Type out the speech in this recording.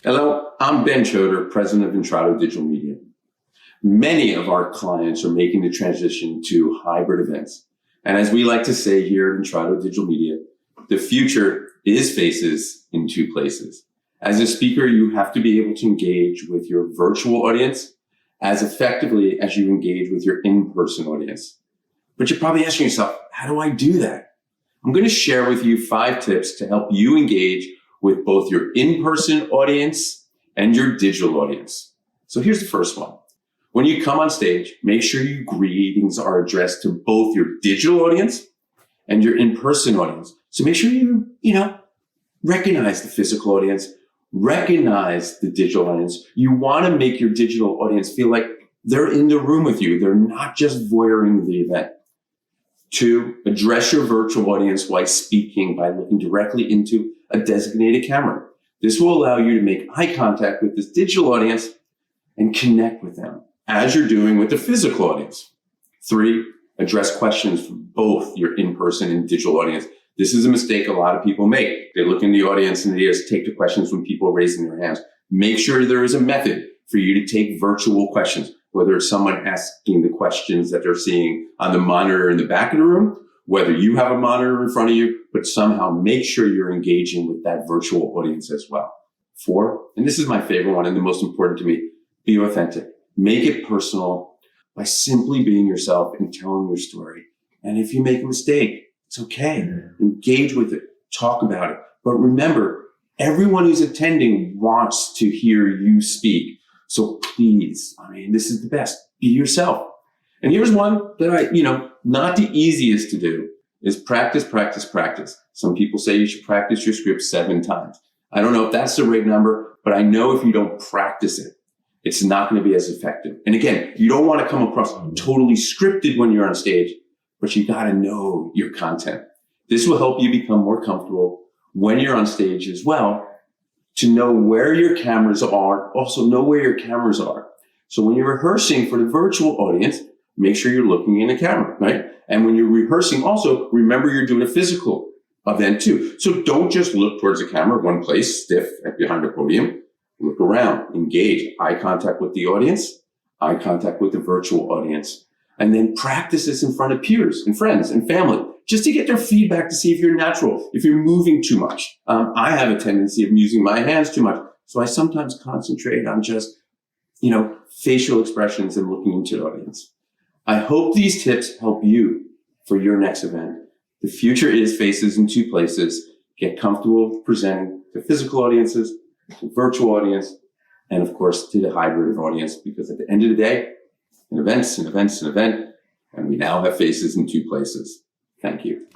Hello, I'm Ben Chodor, president of Intrado Digital Media. Many of our clients are making the transition to hybrid events. And as we like to say here at Intrado Digital Media, the future is faces in two places. As a speaker, you have to be able to engage with your virtual audience as effectively as you engage with your in-person audience. But you're probably asking yourself, how do I do that? I'm going to share with you 5 tips to help you engage with both your in-person audience and your digital audience. So here's the first one. When you come on stage, make sure your greetings are addressed to both your digital audience and your in-person audience. So make sure you recognize the physical audience, recognize the digital audience. You want to make your digital audience feel like they're in the room with you. They're not just voyeuring the event. 2, address your virtual audience while speaking by looking directly into a designated camera. This will allow you to make eye contact with this digital audience and connect with them as you're doing with the physical audience. 3, address questions from both your in-person and digital audience. This is a mistake a lot of people make. They look in the audience and they just take the questions when people are raising their hands. Make sure there is a method for you to take virtual questions, whether it's someone asking the questions that they're seeing on the monitor in the back of the room, whether you have a monitor in front of you, but somehow make sure you're engaging with that virtual audience as well. 4, and this is my favorite one and the most important to me, be authentic. Make it personal by simply being yourself and telling your story. And if you make a mistake, it's okay. Engage with it. Talk about it. But remember, everyone who's attending wants to hear you speak. So please, this is the best. Be yourself. And here's one that not the easiest to do is practice, practice, practice. Some people say you should practice your script 7 times. I don't know if that's the right number, but I know if you don't practice it, it's not going to be as effective. And again, you don't want to come across totally scripted when you're on stage, but you got to know your content. This will help you become more comfortable when you're on stage as well, to know where your cameras are, also know where your cameras are. So when you're rehearsing for the virtual audience, make sure you're looking in the camera, right? And when you're rehearsing also, remember you're doing a physical event too. So don't just look towards the camera, one place, stiff behind the podium. Look around, engage, eye contact with the audience, eye contact with the virtual audience, and then practice this in front of peers and friends and family, just to get their feedback to see if you're natural, if you're moving too much. I have a tendency of using my hands too much, so I sometimes concentrate on just, facial expressions and looking into the audience. I hope these tips help you for your next event. The future is faces in two places. Get comfortable presenting to physical audiences, to virtual audience, and of course to the hybrid audience, because at the end of the day, an event, and we now have faces in two places. Thank you.